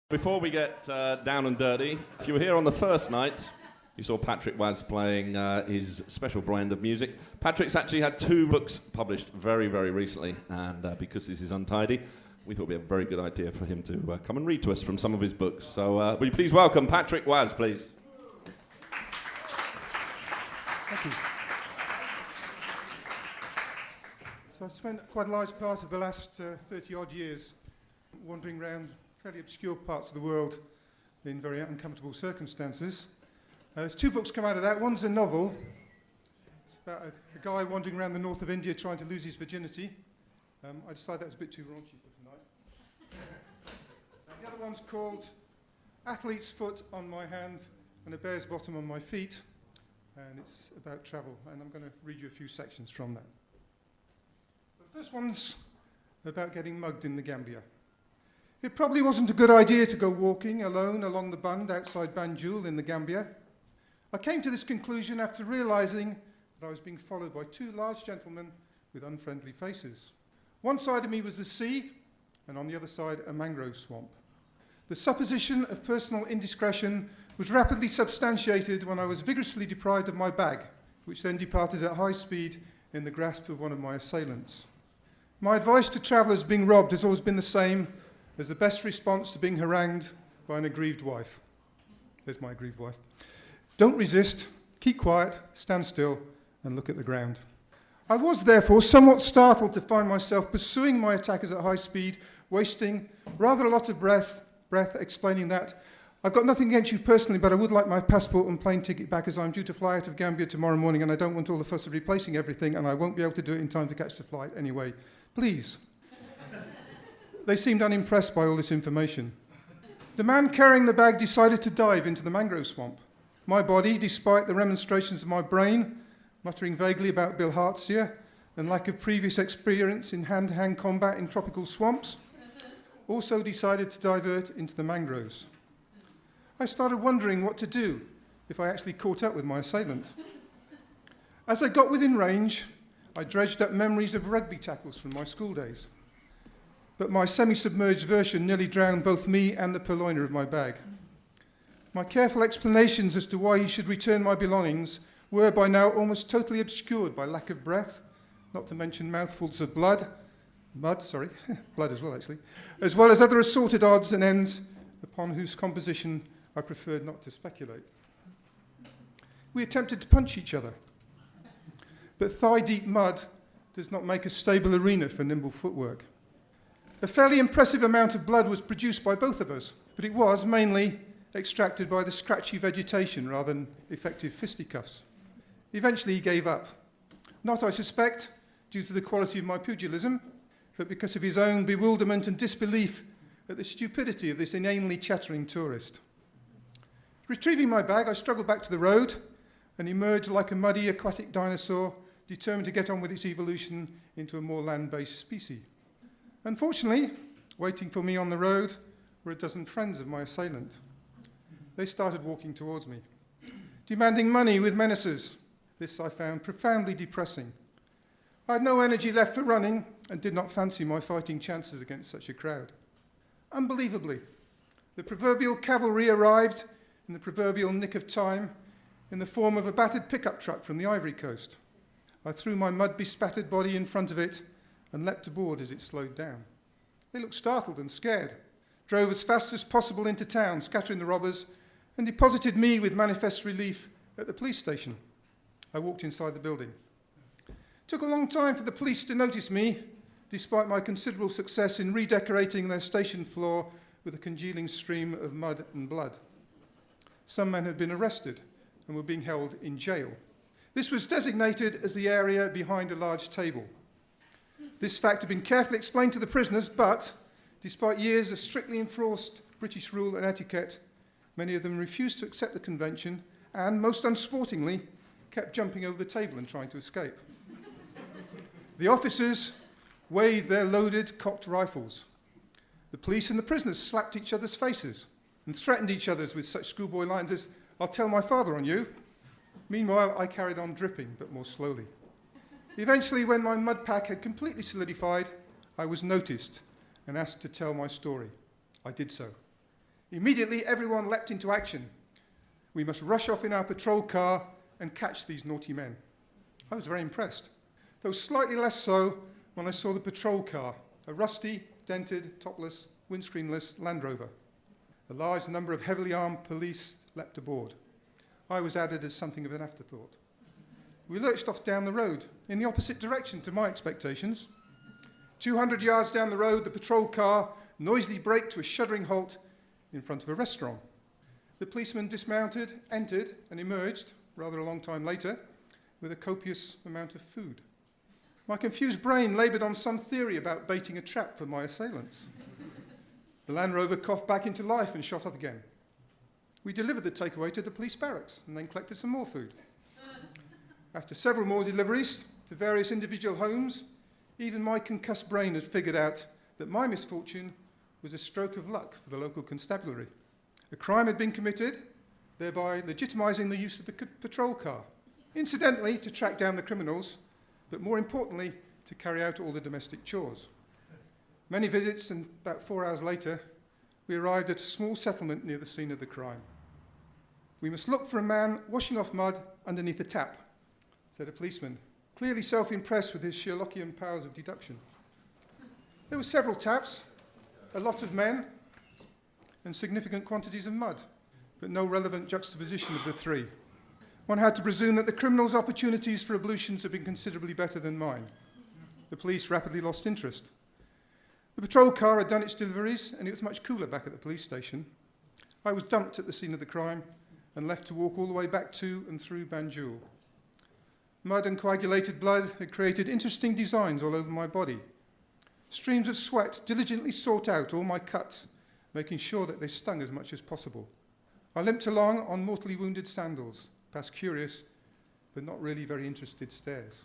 Before we get down and dirty, if you were here on the first night, you saw Patrick was playing his special brand of music. Patrick's actually had 2 books published very, very recently, and because this is untidy, we thought it would be a very good idea for him to come and read to us from some of his books. So will you please welcome Patrick Was, please. Thank you. So I spent quite a large part of the last 30-odd years wandering around fairly obscure parts of the world in very uncomfortable circumstances. There's 2 books come out of that. One's a novel. It's about a guy wandering around the north of India trying to lose his virginity. I decided that was a bit too raunchy for tonight. The other one's called Athlete's Foot on My Hand and a Bear's Bottom on My Feet, and it's about travel, and I'm going to read you a few sections from that. So the first one's about getting mugged in the Gambia. It probably wasn't a good idea to go walking alone along the Bund outside Banjul in the Gambia. I came to this conclusion after realizing that I was being followed by 2 large gentlemen with unfriendly faces. One side of me was the sea, and on the other side a mangrove swamp. The supposition of personal indiscretion was rapidly substantiated when I was vigorously deprived of my bag, which then departed at high speed in the grasp of one of my assailants. My advice to travellers being robbed has always been the same as the best response to being harangued by an aggrieved wife. There's my aggrieved wife. Don't resist, keep quiet, stand still, and look at the ground. I was therefore somewhat startled to find myself pursuing my attackers at high speed, wasting rather a lot of breath explaining that I've got nothing against you personally, but I would like my passport and plane ticket back as I'm due to fly out of Gambia tomorrow morning and I don't want all the fuss of replacing everything and I won't be able to do it in time to catch the flight anyway. Please. They seemed unimpressed by all this information. The man carrying the bag decided to dive into the mangrove swamp. My body, despite the remonstrations of my brain, muttering vaguely about bilharzia and lack of previous experience in hand-to-hand combat in tropical swamps, also decided to divert into the mangroves. I started wondering what to do if I actually caught up with my assailant. As I got within range, I dredged up memories of rugby tackles from my school days. But my semi-submerged version nearly drowned both me and the purloiner of my bag. My careful explanations as to why he should return my belongings were by now almost totally obscured by lack of breath, not to mention mouthfuls of blood as well actually, as well as other assorted odds and ends upon whose composition I preferred not to speculate. We attempted to punch each other, but thigh-deep mud does not make a stable arena for nimble footwork. A fairly impressive amount of blood was produced by both of us, but it was mainly extracted by the scratchy vegetation rather than effective fisticuffs. Eventually he gave up. Not, I suspect, due to the quality of my pugilism, but because of his own bewilderment and disbelief at the stupidity of this inanely chattering tourist. Retrieving my bag, I struggled back to the road and emerged like a muddy aquatic dinosaur, determined to get on with its evolution into a more land-based species. Unfortunately, waiting for me on the road were a dozen friends of my assailant. They started walking towards me, demanding money with menaces. This I found profoundly depressing. I had no energy left for running and did not fancy my fighting chances against such a crowd. Unbelievably, the proverbial cavalry arrived in the proverbial nick of time in the form of a battered pickup truck from the Ivory Coast. I threw my mud-bespattered body in front of it and leapt aboard as it slowed down. They looked startled and scared, drove as fast as possible into town, scattering the robbers, and deposited me with manifest relief at the police station. I walked inside the building. It took a long time for the police to notice me, despite my considerable success in redecorating their station floor with a congealing stream of mud and blood. Some men had been arrested and were being held in jail. This was designated as the area behind a large table. This fact had been carefully explained to the prisoners, but despite years of strictly enforced British rule and etiquette, many of them refused to accept the convention and, most unsportingly, kept jumping over the table and trying to escape. The officers waved their loaded, cocked rifles. The police and the prisoners slapped each other's faces and threatened each other with such schoolboy lines as, "I'll tell my father on you." Meanwhile, I carried on dripping, but more slowly. Eventually, when my mud pack had completely solidified, I was noticed and asked to tell my story. I did so. Immediately, everyone leapt into action. We must rush off in our patrol car and catch these naughty men. I was very impressed, though slightly less so when I saw the patrol car, a rusty, dented, topless, windscreenless Land Rover. A large number of heavily armed police leapt aboard. I was added as something of an afterthought. We lurched off down the road, in the opposite direction to my expectations. 200 yards down the road, the patrol car noisily braked to a shuddering halt in front of a restaurant. The policeman dismounted, entered, and emerged, rather a long time later, with a copious amount of food. My confused brain laboured on some theory about baiting a trap for my assailants. The Land Rover coughed back into life and shot off again. We delivered the takeaway to the police barracks and then collected some more food. After several more deliveries to various individual homes, even my concussed brain had figured out that my misfortune was a stroke of luck for the local constabulary. A crime had been committed, thereby legitimising the use of the patrol car. Incidentally, to track down the criminals, but more importantly, to carry out all the domestic chores. Many visits, and about 4 hours later, we arrived at a small settlement near the scene of the crime. "We must look for a man washing off mud underneath a tap," said a policeman, clearly self-impressed with his Sherlockian powers of deduction. There were several taps, a lot of men, and significant quantities of mud, but no relevant juxtaposition of the three. One had to presume that the criminals' opportunities for ablutions had been considerably better than mine. The police rapidly lost interest. The patrol car had done its deliveries, and it was much cooler back at the police station. I was dumped at the scene of the crime and left to walk all the way back to and through Banjul. Mud and coagulated blood had created interesting designs all over my body. Streams of sweat diligently sought out all my cuts, making sure that they stung as much as possible. I limped along on mortally wounded sandals, past curious but not really very interested stares.